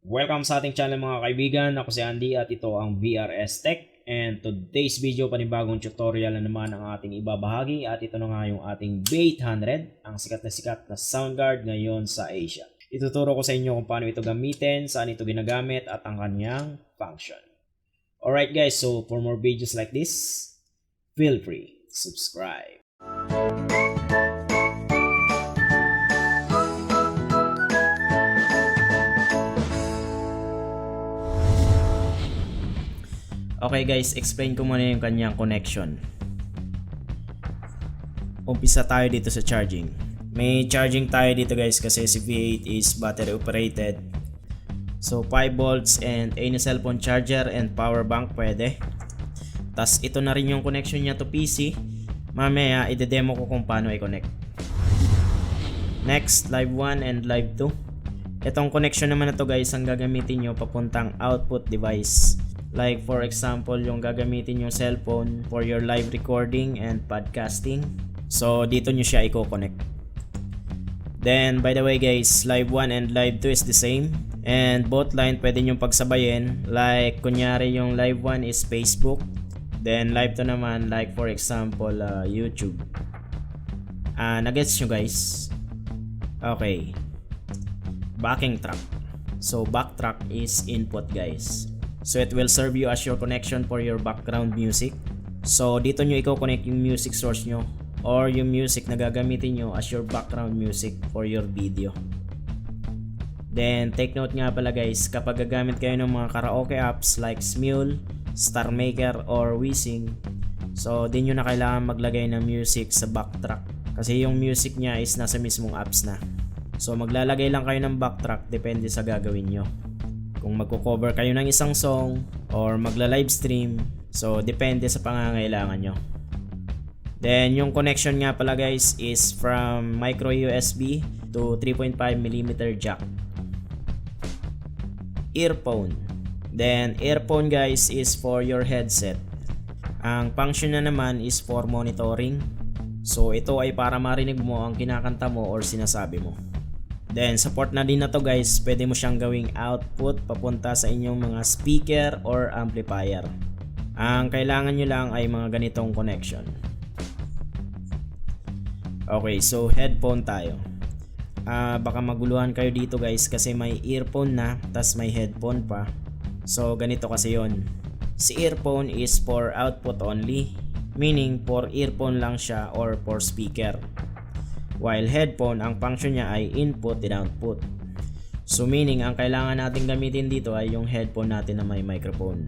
Welcome sa ating channel mga kaibigan. Ako si Andy at ito ang VRS Tech. And today's video, panibagong tutorial na naman ang ating ibabahagi. At ito na nga yung ating B800, ang sikat na soundguard ngayon sa Asia. Ituturo ko sa inyo kung paano ito gamitin, saan ito ginagamit at ang kanyang function. Alright guys, so for more videos like this, feel free to subscribe. Okay guys, explain ko muna yung kanyang connection. Umpisa tayo dito sa charging. May charging tayo dito guys kasi si V8 is battery operated. So 5 volts and any cellphone charger and power bank pwede. Tas ito na rin yung connection niya to PC. Mamaya ide-demo ko kung paano i-connect. Next, live 1 and live 2. Itong connection naman na to guys ang gagamitin nyo papuntang output device. Like for example, yung gagamitin yung cellphone for your live recording and podcasting. So dito nyo siya i-connect. Then by the way guys, live 1 and live 2 is the same. And both line pwede nyo pagsabayin. Like kunyari yung live 1 is Facebook. Then live 2 naman like for example YouTube. Nagets nyo guys? Okay. Backing track. So backtrack is input guys. So it will serve you as your connection for your background music. So dito nyo i-connect yung music source nyo or yung music na gagamitin nyo as your background music for your video. Then take note nga pala guys, kapag gagamit kayo ng mga karaoke apps like Smule, StarMaker or Wheezing, so di nyo na kailangan maglagay ng music sa backtrack kasi yung music nya is nasa mismong apps na. So maglalagay lang kayo ng backtrack depende sa gagawin nyo. Kung magko-cover kayo ng isang song or magla-livestream, so depende sa pangangailangan nyo. Then yung connection nga pala guys is from micro USB to 3.5mm jack. Earphone. Then earphone guys is for your headset. Ang function na naman is for monitoring. So ito ay para marinig mo ang kinakanta mo or sinasabi mo. Then support na din na to guys, pwede mo siyang gawing output papunta sa inyong mga speaker or amplifier. Ang kailangan nyo lang ay mga ganitong connection. Okay, so headphone tayo. Baka maguluhan kayo dito guys kasi may earphone na tas may headphone pa. So ganito kasi yon. Si earphone is for output only, meaning for earphone lang siya or for speaker. While headphone, ang function niya ay input and output. So meaning, ang kailangan natin gamitin dito ay yung headphone natin na may microphone.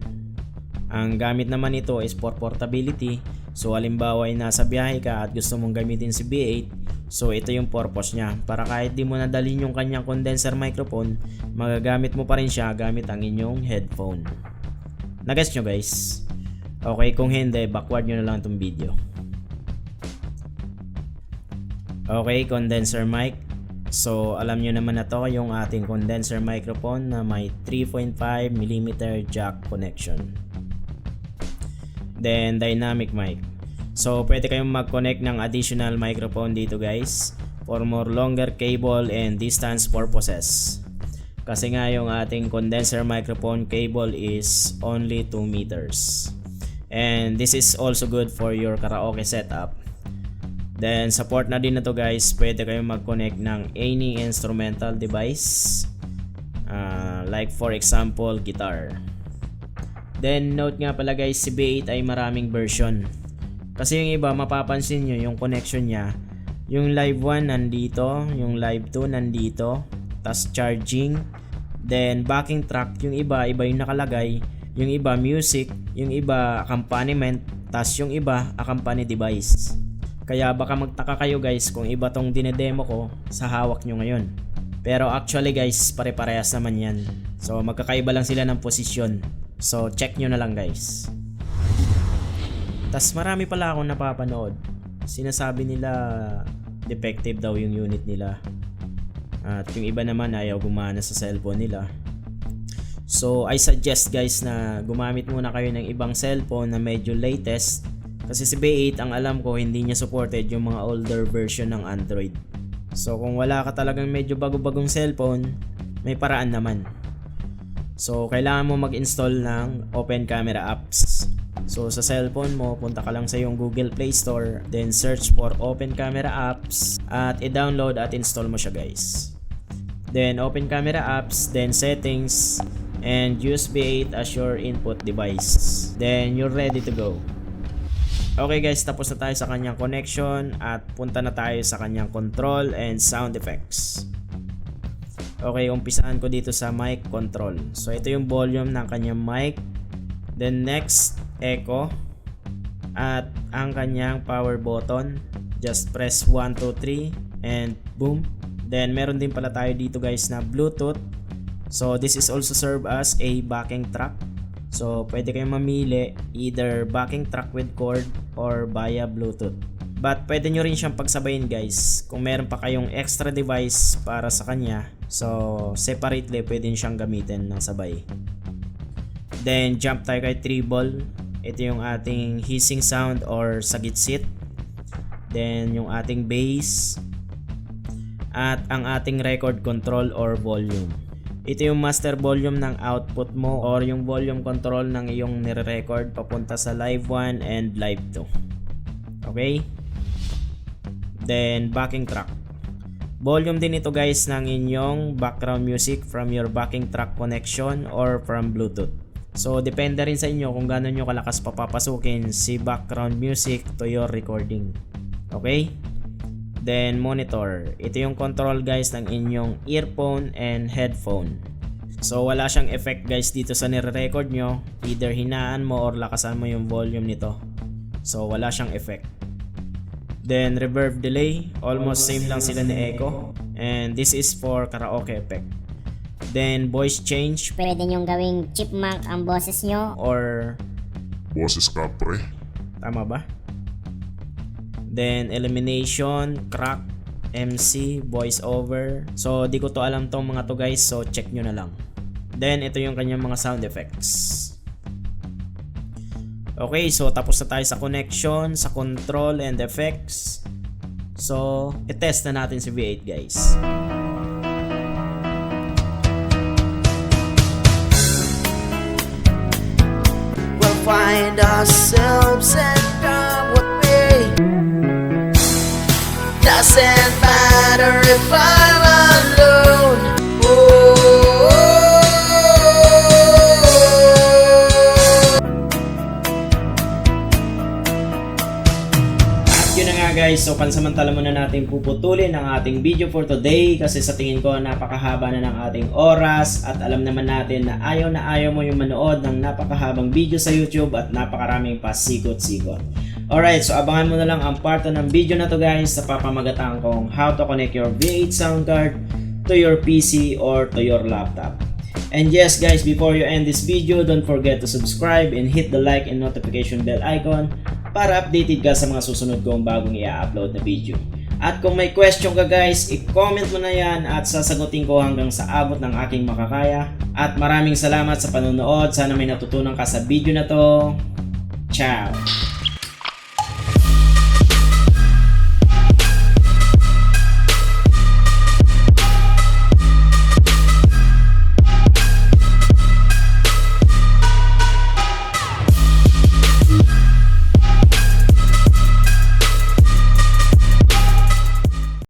Ang gamit naman ito is for portability. So halimbawa ay nasa biyahe ka at gusto mong gamitin si B8, so ito yung purpose niya. Para kahit di mo nadalhin yung kanyang condenser microphone, magagamit mo pa rin siya gamit ang inyong headphone. Nagets nyo guys? Okay, kung hindi, backward nyo na lang itong video. Okay, condenser mic. So alam nyo naman na to yung ating condenser microphone na may 3.5mm jack connection. Then dynamic mic. So pwede kayong mag-connect ng additional microphone dito guys for more longer cable and distance purposes. Kasi nga yung ating condenser microphone cable is only 2 meters. And this is also good for your karaoke setup. Then support na din na to guys, pwede kayong mag-connect ng any instrumental device like for example guitar. Then note nga pala guys, si B8 ay maraming version. Kasi yung iba mapapansin nyo yung connection nya, yung live 1 nandito, yung live 2 nandito, tas charging, then backing track, yung iba yung nakalagay, yung iba music, yung iba accompaniment, tas yung iba accompany device. Kaya baka magtaka kayo guys kung iba tong dinedemo ko sa hawak nyo ngayon. Pero actually guys, pare-parehas naman yan. So magkakaiba lang sila ng posisyon. So check nyo na lang guys. Tas marami pala akong napapanood. Sinasabi nila defective daw yung unit nila. At yung iba naman ayaw gumana sa cellphone nila. So I suggest guys na gumamit muna kayo ng ibang cellphone na medyo latest. Kasi si B8 ang alam ko hindi niya supported yung mga older version ng Android. So kung wala ka talagang medyo bago-bagong cellphone, may paraan naman. So kailangan mo mag-install ng Open Camera apps. So sa cellphone mo, punta ka lang sa yung Google Play Store, then search for Open Camera apps at i-download at install mo siya guys. Then Open Camera apps, then settings, and USB 8 as your input device. Then you're ready to go. Okay guys, tapos na tayo sa kanyang connection at punta na tayo sa kanyang control and sound effects. Okay, umpisahan ko dito sa mic control. So ito yung volume ng kanyang mic. Then next, echo. At ang kanyang power button. Just press 1, 2, 3 and boom. Then meron din pala tayo dito guys na Bluetooth. So this is also serve as a backing track. So pwede kayong mamili either backing track with cord or via Bluetooth. But pwede nyo rin siyang pagsabayin guys kung meron pa kayong extra device para sa kanya. So separately pwede nyo siyang gamitin ng sabay. Then jump tayo kay treble. Ito yung ating hissing sound or sagitsit. Then yung ating bass. At ang ating record control or volume. Ito yung master volume ng output mo or yung volume control ng iyong nire-record papunta sa live 1 and live 2. Okay? Then backing track. Volume din ito guys ng inyong background music from your backing track connection or from Bluetooth. So depende rin sa inyo kung gaano nyo kalakas papapasukin si background music to your recording. Okay? Then monitor. Ito yung control guys ng inyong earphone and headphone. So wala siyang effect guys dito sa nire-record nyo. Either hinaan mo or lakasan mo yung volume nito. So wala siyang effect. Then reverb delay. Almost same lang sila ni echo. And this is for karaoke effect. Then voice change. Pwede nyong gawing chipmunk ang boses nyo. Or Boses ka pre. tama ba? Then elimination, crack, MC, voice over. So di ko to alam tong mga to guys, so check nyo na lang. Then ito yung kanyang mga sound effects. Okay, so tapos na tayo sa connection, sa control and effects. So i-test na natin si V8 guys. We'll find ourselves and come what may. Doesn't matter if I'm alone. Yun na nga guys, so pansamantala muna natin puputulin ang ating video for today kasi sa tingin ko napakahaba na ng ating oras at alam naman natin na ayaw mo yung manood ng napakahabang video sa YouTube at napakaraming pasikot-sikot. Alright, so abangan mo na lang ang part ng video na to guys sa papamagatan kong how to connect your V8 sound card to your PC or to your laptop. And yes guys, before you end this video, don't forget to subscribe and hit the like and notification bell icon para updated ka sa mga susunod kong bagong i-upload na video. At kung may question ka guys, i-comment mo na yan at sasagutin ko hanggang sa abot ng aking makakaya. At maraming salamat sa panonood. Sana may natutunan ka sa video na to. Ciao!